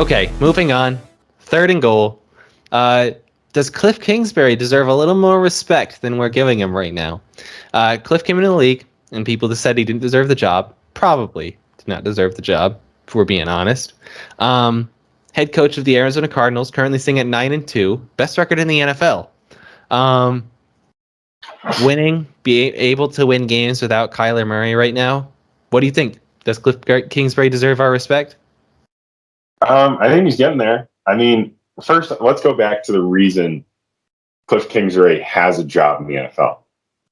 Okay, moving on. 3rd and goal. Does Kliff Kingsbury deserve a little more respect than we're giving him right now? Kliff came into the league, and people just said he didn't deserve the job. Probably did not deserve the job, if we're being honest. Head coach of the Arizona Cardinals, currently sitting at 9-2, best record in the NFL. Be able to win games without Kyler Murray right now. What do you think? Does Kliff Kingsbury deserve our respect? I think he's getting there. I mean, first, let's go back to the reason Kliff Kingsbury has a job in the NFL.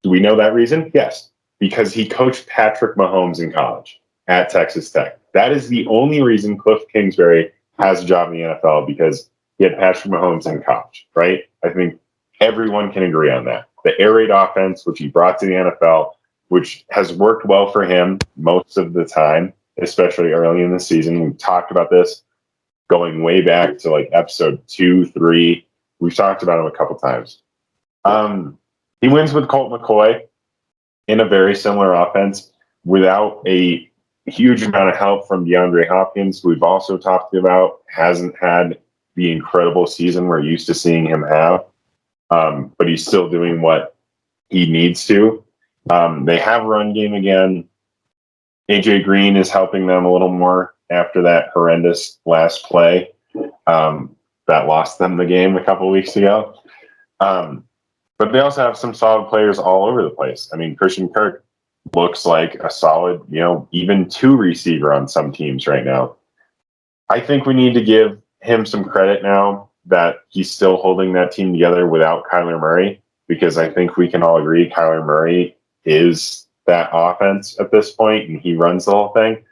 Do we know that reason? Yes, because he coached Patrick Mahomes in college at Texas Tech. That is the only reason Kliff Kingsbury has a job in the NFL, because he had Patrick Mahomes in college, right? I think everyone can agree on that. The air raid offense, which he brought to the NFL, which has worked well for him most of the time, especially early in the season. We've talked about this going way back to like episode 2, 3. We've talked about him a couple times. He wins with Colt McCoy in a very similar offense without a huge amount of help from DeAndre Hopkins, who we've also talked about hasn't had the incredible season we're used to seeing him have. But he's still doing what he needs to. They have a run game again. AJ Green is helping them a little more after that horrendous last play that lost them the game a couple of weeks ago. But they also have some solid players all over the place. I mean, Christian Kirk looks like a solid, even 2 receiver on some teams right now. I think we need to give him some credit now that he's still holding that team together without Kyler Murray, because I think we can all agree Kyler Murray is that offense at this point, and he runs the whole thing.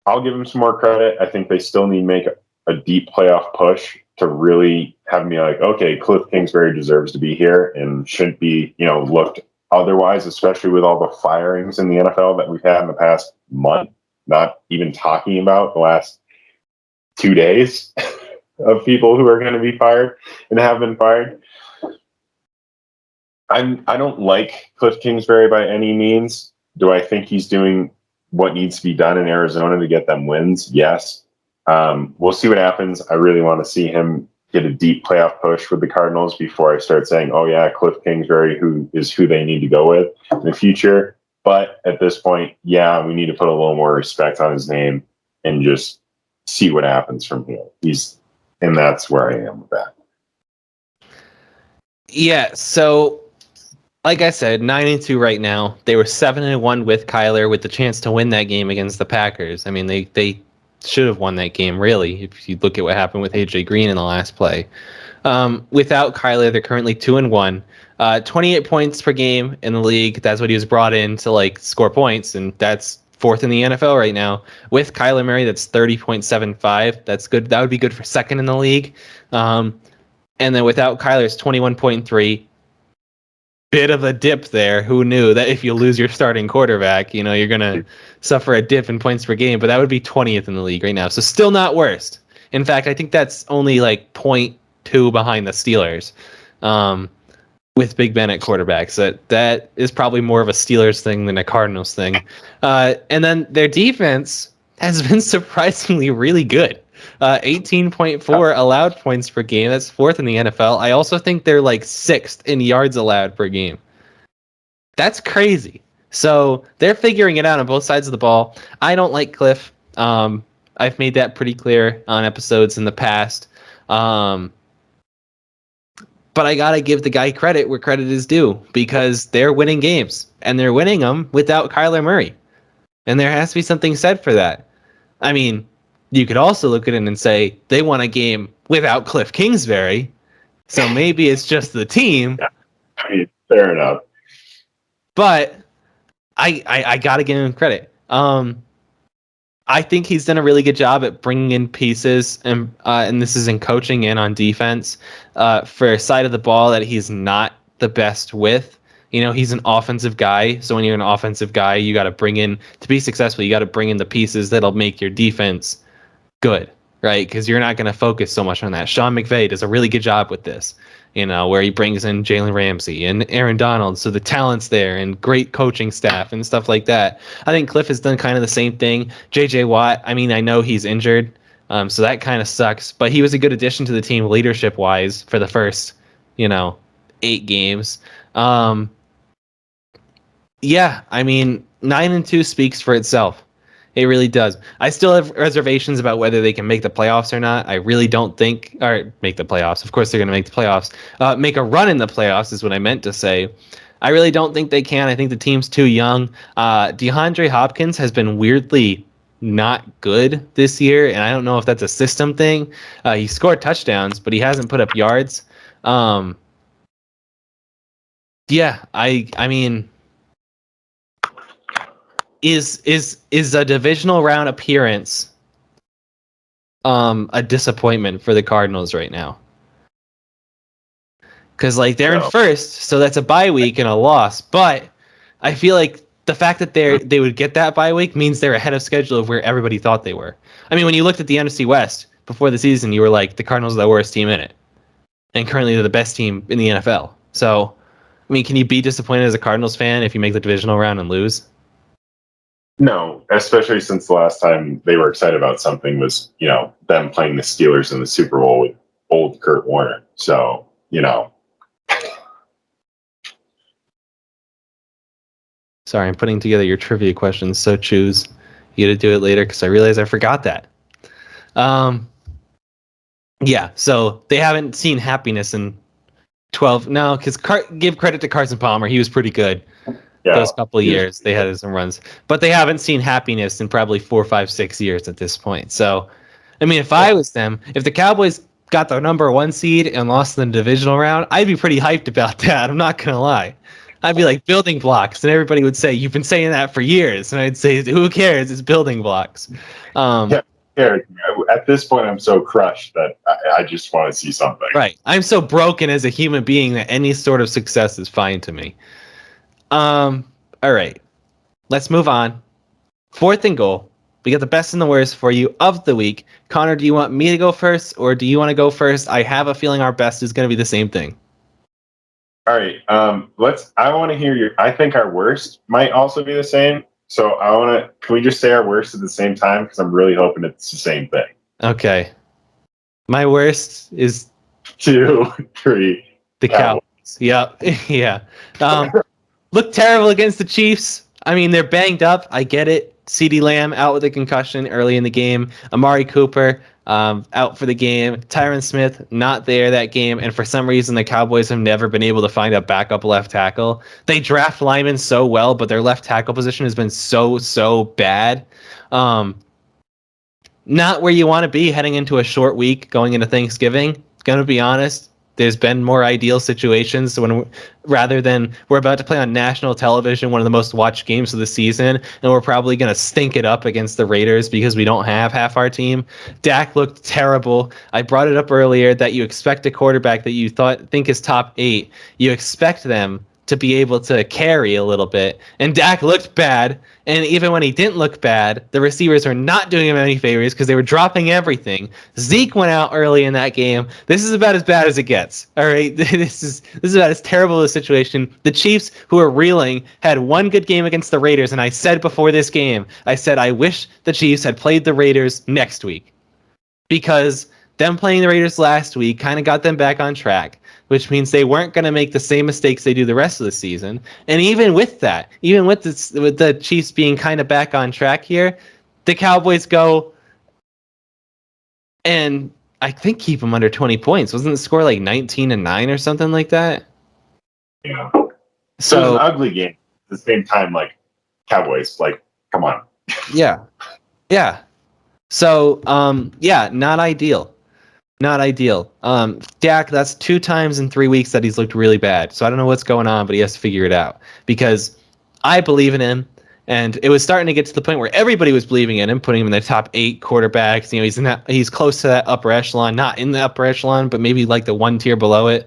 I'll give him some more credit. I think they still need to make a deep playoff push to really have me like, okay, Kliff Kingsbury deserves to be here and shouldn't be, looked otherwise, especially with all the firings in the NFL that we've had in the past month, not even talking about the last 2 days of people who are going to be fired and have been fired. I don't like Kliff Kingsbury by any means. Do I think he's doing what needs to be done in Arizona to get them wins? Yes. We'll see what happens. I really want to see him get a deep playoff push with the Cardinals before I start saying, oh yeah, Kliff Kingsbury, who they need to go with in the future. But at this point, yeah, we need to put a little more respect on his name and just see what happens from here. And that's where I am with that. Yeah, so like I said, 9-2 right now. They were 7-1 with Kyler, with the chance to win that game against the Packers. I mean, they should have won that game, really, if you look at what happened with AJ Green in the last play. Without Kyler, they're currently 2-1. 28 points per game in the league. That's what he was brought in to score points, and that's 4th in the NFL right now. With Kyler Murray, that's 30.75. That's good. That would be good for 2nd in the league. And then without Kyler, it's 21.3. Bit of a dip there. Who knew that if you lose your starting quarterback, you're going to suffer a dip in points per game, but that would be 20th in the league right now. So still not worst. In fact, I think that's only 0.2 behind the Steelers with Big Ben at quarterback. So that is probably more of a Steelers thing than a Cardinals thing. And then their defense has been surprisingly really good. 18.4 allowed points per game. That's 4th in the NFL. I also think they're 6th in yards allowed per game. That's crazy. So they're figuring it out on both sides of the ball. I don't like Kliff. I've made that pretty clear on episodes in the past. But I got to give the guy credit where credit is due, because they're winning games, and they're winning them without Kyler Murray. And there has to be something said for that. I mean, you could also look at it and say they won a game without Kliff Kingsbury, so maybe it's just the team. Yeah. I mean, fair enough. But I got to give him credit. I think he's done a really good job at bringing in pieces, and this is in coaching and on defense, for a side of the ball that he's not the best with. He's an offensive guy, so when you're an offensive guy, you got to bring in, to be successful, you got to bring in the pieces that'll make your defense good, right? Because you're not going to focus so much on that. Sean McVay does a really good job with this, where he brings in Jalen Ramsey and Aaron Donald, so the talent's there, and great coaching staff and stuff like that. I think Kliff has done kind of the same thing. J.J. Watt, I mean, I know he's injured, So that kind of sucks. But he was a good addition to the team leadership wise for the first, 8 games. Yeah, I mean, 9-2 speaks for itself. It really does. I still have reservations about whether they can make the playoffs or not. I really don't think, or make the playoffs. Of course, they're going to make the playoffs. Make a run in the playoffs is what I meant to say. I really don't think they can. I think the team's too young. DeAndre Hopkins has been weirdly not good this year, and I don't know if that's a system thing. He scored touchdowns, but he hasn't put up yards. Yeah, I mean, is a divisional round appearance a disappointment for the Cardinals right now? Because they're in first, so that's a bye week and a loss. But I feel like the fact that they would get that bye week means they're ahead of schedule of where everybody thought they were. I mean, when you looked at the NFC West before the season, you were like, the Cardinals are the worst team in it, and currently they're the best team in the NFL. So, I mean, can you be disappointed as a Cardinals fan if you make the divisional round and lose? No, especially since the last time they were excited about something was, them playing the Steelers in the Super Bowl with old Kurt Warner. So, Sorry, I'm putting together your trivia questions, so choose. You got to do it later because I realize I forgot that. Yeah, so they haven't seen happiness in 12. No, because give credit to Carson Palmer. He was pretty good those couple of years. They had some runs. But they haven't seen happiness in probably 4, 5, 6 years at this point. So, I mean, if I was them, if the Cowboys got the number 1 seed and lost in the divisional round, I'd be pretty hyped about that. I'm not going to lie. I'd be like, building blocks. And everybody would say, you've been saying that for years. And I'd say, who cares? It's building blocks. At this point, I'm so crushed that I just want to see something. Right. I'm so broken as a human being that any sort of success is fine to me. All right. Let's move on. 4th and goal. We got the best and the worst for you of the week. Connor, do you want me to go first or do you want to go first? I have a feeling our best is going to be the same thing. All right. I want to hear I think our worst might also be the same. So can we just say our worst at the same time? Because I'm really hoping it's the same thing. Okay. My worst is 2, 3. The Cowboys. Yep. Yeah. Look terrible against the Chiefs. I mean, they're banged up. I get it. CeeDee Lamb out with a concussion early in the game. Amari Cooper out for the game. Tyron Smith not there that game. And for some reason, the Cowboys have never been able to find a backup left tackle. They draft linemen so well, but their left tackle position has been so bad. Not where you want to be heading into a short week going into Thanksgiving. Gonna be honest. There's been more ideal situations rather than we're about to play on national television, one of the most watched games of the season, and we're probably going to stink it up against the Raiders because we don't have half our team. Dak looked terrible. I brought it up earlier that you expect a quarterback that you think is top 8. You expect them to be able to carry a little bit. And Dak looked bad. And even when he didn't look bad, the receivers are not doing him any favors because they were dropping everything. Zeke went out early in that game. This is about as bad as it gets. All right. This is about as terrible a situation. The Chiefs, who are reeling, had one good game against the Raiders. And I said before this game, I wish the Chiefs had played the Raiders next week. Because them playing the Raiders last week kind of got them back on track, which means they weren't going to make the same mistakes they do the rest of the season. And even with that, with the Chiefs being kind of back on track here, the Cowboys go and I think keep them under 20 points. Wasn't the score like 19-9 or something like that? Yeah. So it was an ugly game. At the same time, Cowboys, come on. Yeah. Yeah. So, not ideal. Not ideal. Dak, that's 2 times in 3 weeks that he's looked really bad. So I don't know what's going on, but he has to figure it out. Because I believe in him, and it was starting to get to the point where everybody was believing in him, putting him in the top 8 quarterbacks. He's close to that upper echelon, not in the upper echelon, but maybe like the 1 tier below it.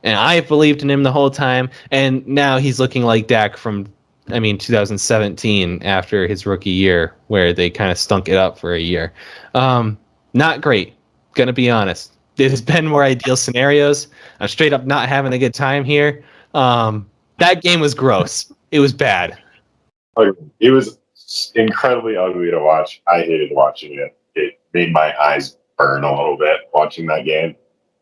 And I believed in him the whole time, and now he's looking like Dak from 2017 after his rookie year, where they kind of stunk it up for a year. Not great. Gonna be honest. There's been more ideal scenarios. I'm straight up not having a good time here. That game was gross. It was bad. It was incredibly ugly to watch. I hated watching it. it made my eyes burn a little bit watching that game.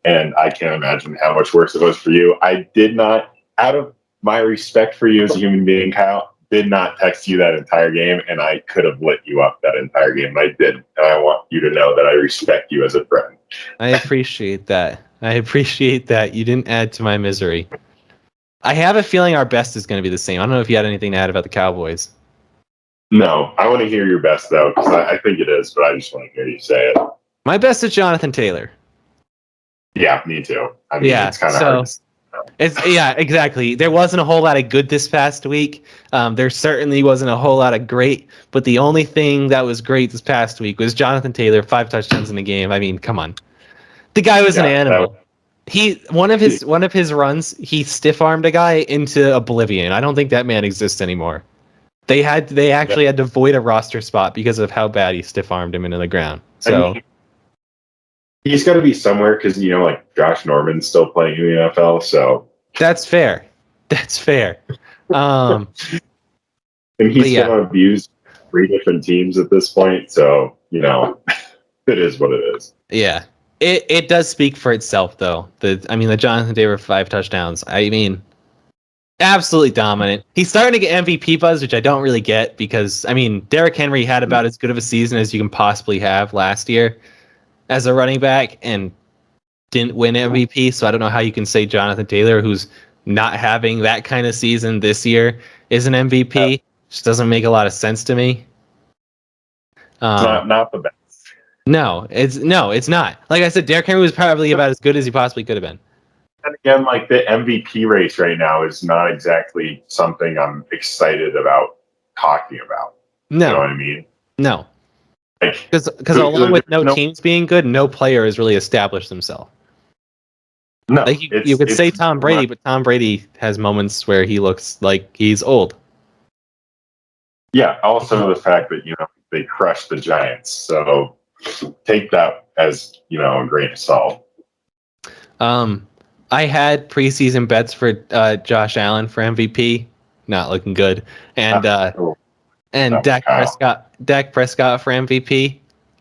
And I can't imagine how much worse it was for you. I did not, out of my respect for you as a human being, Kyle, did not text you that entire game, and I could have lit you up that entire game. I did, and I want you to know that I respect you as a friend. I appreciate that. You didn't add to my misery. I have a feeling our best is going to be the same. I don't know if you had anything to add about the Cowboys. No, I want to hear your best, though, because I think it is, but I just want to hear you say it. My best is Jonathan Taylor. Yeah, me too. I mean, it's kind of hard. Exactly. There wasn't a whole lot of good this past week. There certainly wasn't a whole lot of great, but the only thing that was great this past week was Jonathan Taylor, 5 touchdowns in the game. I mean, come on. The guy was an animal. One of his runs, he stiff-armed a guy into oblivion. I don't think that man exists anymore. They actually had to void a roster spot because of how bad he stiff-armed him into the ground. So I mean, he's got to be somewhere because, like Josh Norman's still playing in the NFL, so. That's fair. And he's going to abuse 3 different teams at this point, so, it is what it is. Yeah. It does speak for itself, though. The Jonathan Taylor 5 touchdowns. I mean, absolutely dominant. He's starting to get MVP buzz, which I don't really get because, Derrick Henry had about as good of a season as you can possibly have last year as a running back and didn't win MVP. So I don't know how you can say Jonathan Taylor, who's not having that kind of season this year, is an MVP. Just doesn't make a lot of sense to me. Not the best. No, it's not. Like I said, Derrick Henry was probably about as good as he possibly could have been. And again, like the MVP race right now is not exactly something I'm excited about talking about. No. You know what I mean? No. Because along with teams being good, no player has really established himself. No. Like you could say Tom Brady, but Tom Brady has moments where he looks like he's old. Yeah, also the fact that, they crushed the Giants. So take that as, a grain of salt. I had preseason bets for Josh Allen for MVP, not looking good, and Dak Prescott for MVP,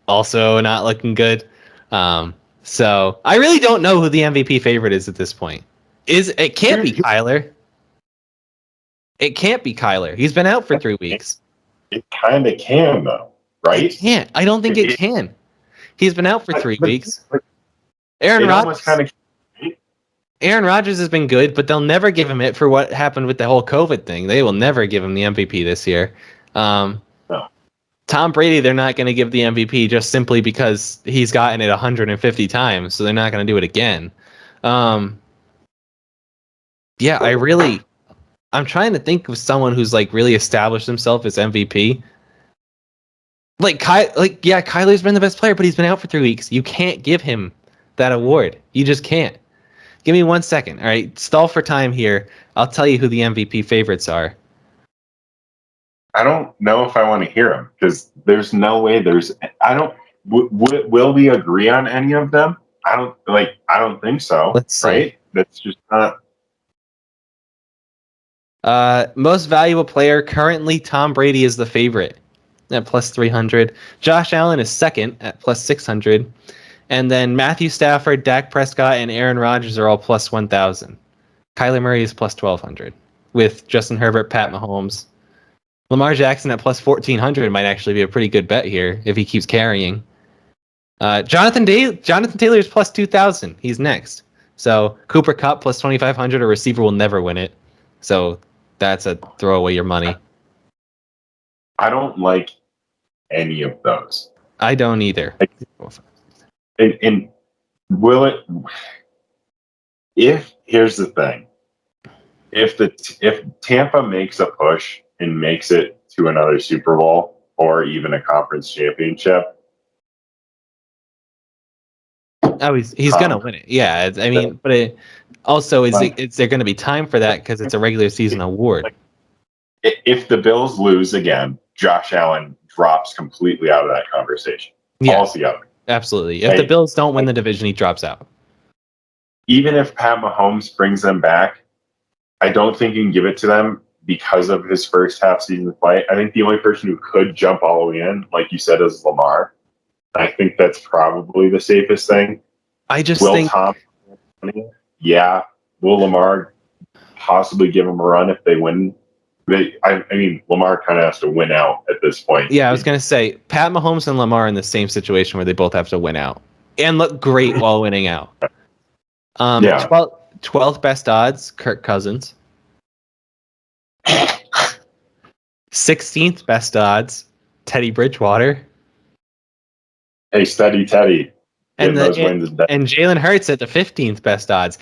also not looking good. So I really don't know who the MVP favorite is at this point. It can't be Kyler. It can't be Kyler. He's been out for 3 weeks. It kind of can, though, right? It can't. I don't think it can. He's been out for 3 weeks. Aaron Rodgers has been good, but they'll never give him it for what happened with the whole COVID thing. They will never give him the MVP this year. No. Tom Brady, they're not going to give the MVP just simply because he's gotten it 150 times, so they're not going to do it again. I'm trying to think of someone who's like really established himself as MVP. Kyler's been the best player, but he's been out for 3 weeks. You can't give him that award. You just can't. Give me 1 second. All right, stall for time here. I'll tell you who the MVP favorites are. I don't know if I want to hear them because there's no way will we agree on any of them? I don't think so. Let's see. Right? That's just not. Most valuable player currently, Tom Brady is the favorite at plus 300. Josh Allen is second at plus 600. And then Matthew Stafford, Dak Prescott, and Aaron Rodgers are all plus 1,000. Kyler Murray is plus 1,200 with Justin Herbert, Pat Mahomes. Lamar Jackson at plus 1,400 might actually be a pretty good bet here if he keeps carrying. Jonathan Taylor is plus 2,000. He's next. So Cooper Kupp plus 2,500. A receiver will never win it. So that's a throw away your money. I don't like any of those. I don't either. And will it? Here's the thing, if Tampa makes a push and makes it to another Super Bowl or even a conference championship, he's gonna win it. Yeah, but it also is there going to be time for that because it's a regular season award. If the Bills lose again, Josh Allen drops completely out of that conversation altogether. Absolutely. If the Bills don't win the division, he drops out. Even if Pat Mahomes brings them back, I don't think you can give it to them because of his first half season play. I think the only person who could jump all the way in, like you said, is Lamar. I think that's probably the safest thing. I just Will think Tom, yeah. Will Lamar possibly give him a run if they win? I mean, Lamar kind of has to win out at this point. Yeah, I was going to say, Pat Mahomes and Lamar are in the same situation where they both have to win out and look great while winning out. Yeah. 12th best odds, Kirk Cousins. 16th best odds, Teddy Bridgewater. Hey, steady Teddy. And Those wins and Jalen Hurts at the 15th best odds.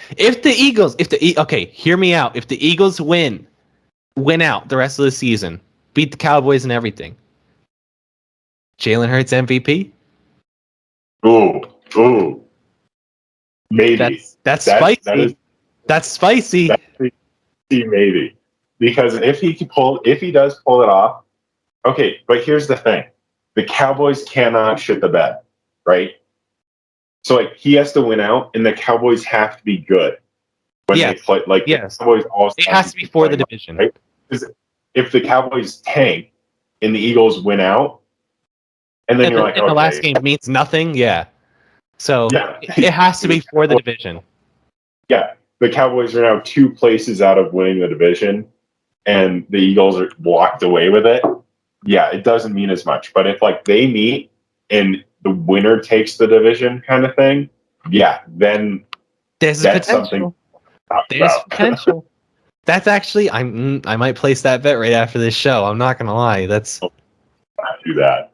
Okay, hear me out. If the Eagles win out the rest of the season, beat the Cowboys and everything, Jalen Hurts MVP? Ooh. Maybe. That's spicy. That's spicy. Maybe. Because if he does pull it off, okay, but here's the thing. The Cowboys cannot shit the bed, right? So like he has to win out and the Cowboys have to be good when they play. Like the Cowboys also it has to be for the division. Right? Because if the Cowboys tank and the Eagles win out, and then you're like, okay, the last game means nothing, yeah. So it has to be for the division. Yeah, the Cowboys are now 2 places out of winning the division, and the Eagles are walked away with it. Yeah, it doesn't mean as much. But if like they meet and the winner takes the division, kind of thing, yeah, then that's potential. There's potential. That's actually I might place that bet right after this show. I'm not gonna lie. That's do that.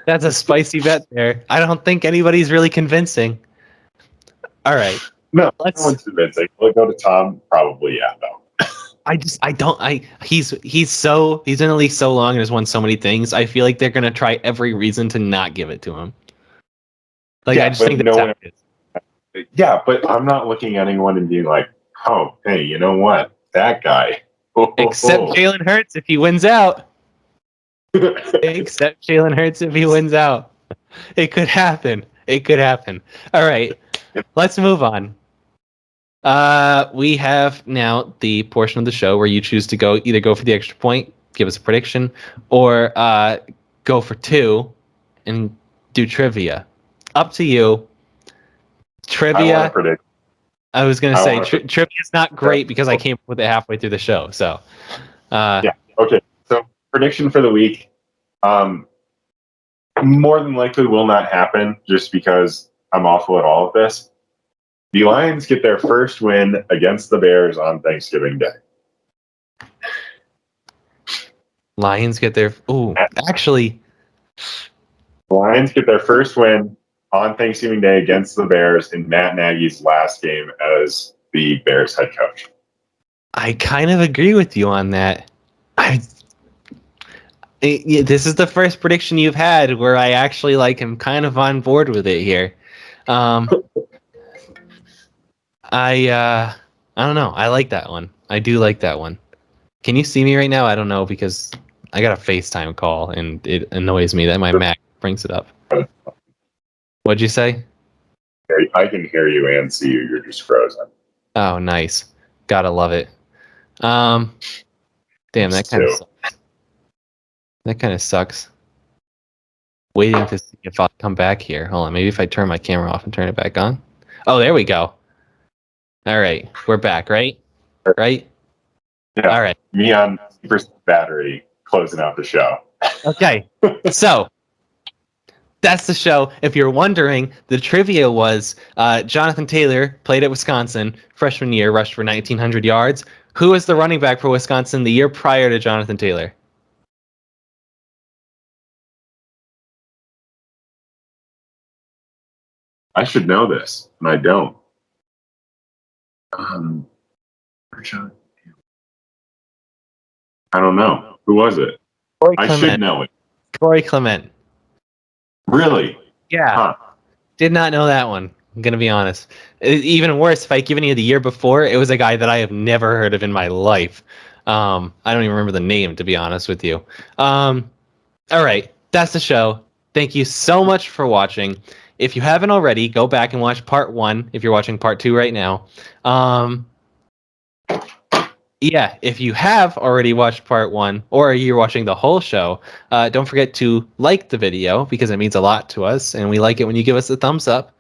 That's a spicy bet there. I don't think anybody's really convincing. All right. No one's convincing. We'll go to Tom. Probably, yeah, no. He's in the league so long and has won so many things. I feel like they're gonna try every reason to not give it to him. Like I just think that's yeah, but I'm not looking at anyone and being like, oh, hey, you know what? That guy. Except Jalen Hurts if he wins out. Except Jalen Hurts if he wins out. It could happen. All right. Let's move on. We have now the portion of the show where you choose to either go for the extra point, give us a prediction, or go for 2 and do trivia. Up to you. Trivia. I was going to say trivia is not great because I came up with it halfway through the show. So, yeah. Okay. So prediction for the week, more than likely will not happen just because I'm awful at all of this. The Lions get their first win against the Bears on Thanksgiving Day. Lions get their Lions get their first win on Thanksgiving Day against the Bears in Matt Nagy's last game as the Bears head coach. I kind of agree with you on that. This is the first prediction you've had where I actually am kind of on board with it here. I don't know. I like that one. I do like that one. Can you see me right now? I don't know because I got a FaceTime call and it annoys me that my Mac brings it up. What'd you say? I can hear you and see you. You're just frozen. Oh, nice. Gotta love it. Damn, that kind of sucks. That kind of sucks. Waiting to see if I'll come back here. Hold on. Maybe if I turn my camera off and turn it back on. Oh, there we go. All right. We're back, right? Right? Yeah. All right. Me on battery closing out the show. Okay. So that's the show. If you're wondering, the trivia was Jonathan Taylor played at Wisconsin freshman year, rushed for 1,900 yards. Who was the running back for Wisconsin the year prior to Jonathan Taylor? I should know this, and I don't. I don't know. Who was it? I should know it. Corey Clement. Really? Yeah. Huh. Did not know that one. I'm going to be honest. Even worse, if I given you the year before, it was a guy that I have never heard of in my life. I don't even remember the name, to be honest with you. All right. That's the show. Thank you so much for watching. If you haven't already, go back and watch part 1 if you're watching part 2 right now. Yeah, if you have already watched part 1 or you're watching the whole show, don't forget to like the video because it means a lot to us, and we like it when you give us a thumbs up.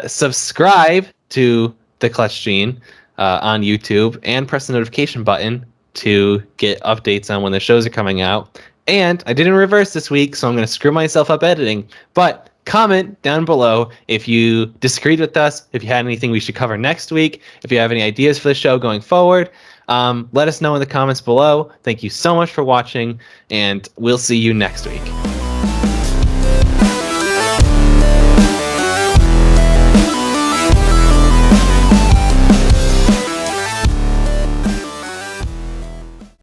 Subscribe to the Clutch Gene on YouTube and press the notification button to get updates on when the shows are coming out. And I didn't reverse this week, so I'm going to screw myself up editing. But comment down below if you disagreed with us, if you had anything we should cover next week, if you have any ideas for the show going forward. Let us know in the comments below. Thank you so much for watching, and we'll see you next week.